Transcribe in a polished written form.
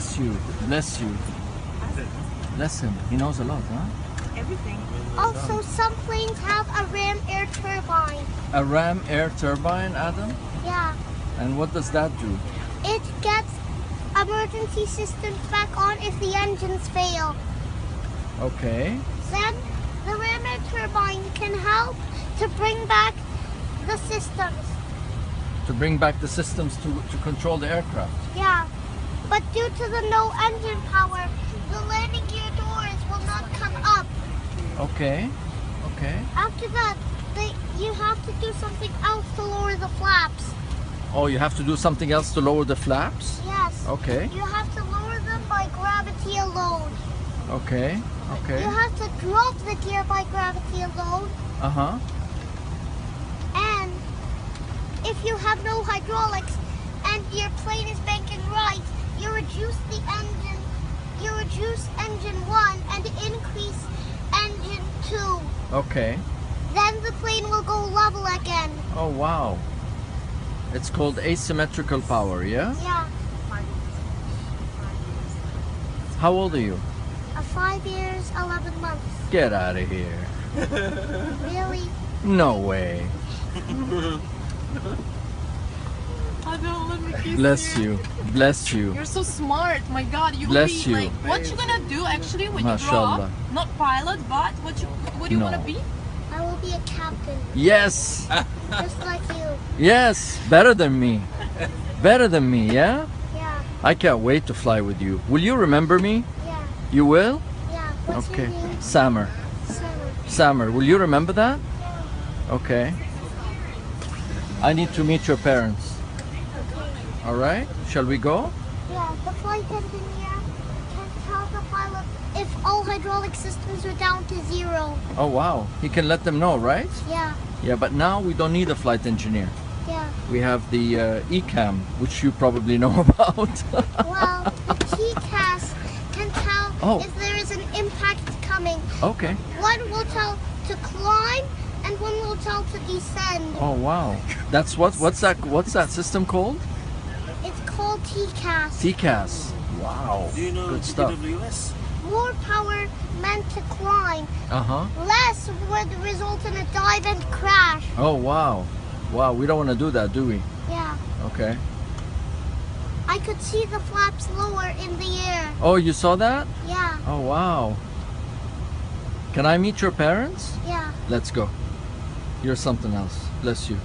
Bless you. Bless you. Bless him. He knows a lot, huh? Everything. Also, some planes have a ram air turbine. A ram air turbine, Adam? Yeah. And what does that do? It gets emergency systems back on if the engines fail. Okay. Then the ram air turbine can help to bring back the systems. To bring back the systems to control the aircraft. Yeah. But due to the no engine power, the landing gear doors will not come up. Okay. Okay. After that, you have to do something else to lower the flaps. Oh, you have to do something else to lower the flaps? Yes. Okay. You have to lower them by gravity alone. Okay. Okay. You have to drop the gear by gravity alone. Uh-huh. And if you have no hydraulics and your plane is banking right, you reduce the engine. You reduce engine 1 and increase engine 2. Okay. Then the plane will go level again. Oh, wow. It's called asymmetrical power, yeah? Yeah. How old are you? 5 years, 11 months. Get out of here. Really? No way. I don't let me kiss Bless you. Bless you. You're so smart. My God, you Bless will be you. like. What you gonna do actually when you grow Mashallah. up? Not pilot, but what do you No. wanna be? I will be a captain, Yes. just like you. Yes. Better than me. Better than me, yeah? Yeah, I can't wait to fly with you. Will you remember me? yeah, You will? yeah. What's Okay. your name? Sammer. Sarah. Sammer, will you remember that? Yeah. Okay. I need to meet your parents. Okay. All right? Shall we go? Yeah, the flight engineer can tell the pilot if all hydraulic systems are down to 0. Oh, wow. He can let them know, right? Yeah, Yeah, but now we don't need a flight engineer. yeah. We have the ECAM, which you probably know about. Well, TCAS can tell Oh. if there is an impact coming. Okay. One will tell to climb and one will tell to descend. Oh, wow. That's what's that system called? It's called TCAS. TCAS. Wow. Do you know Good stuff. TWS? More power meant to climb. Uh-huh. Less would result in a dive and crash. Oh, wow. Wow, we don't want to do that, do we? Yeah. Okay. I could see the flaps lower in the air. Oh, you saw that? Yeah, Oh, wow. Can I meet your parents? yeah. Let's go. You're something else. Bless you.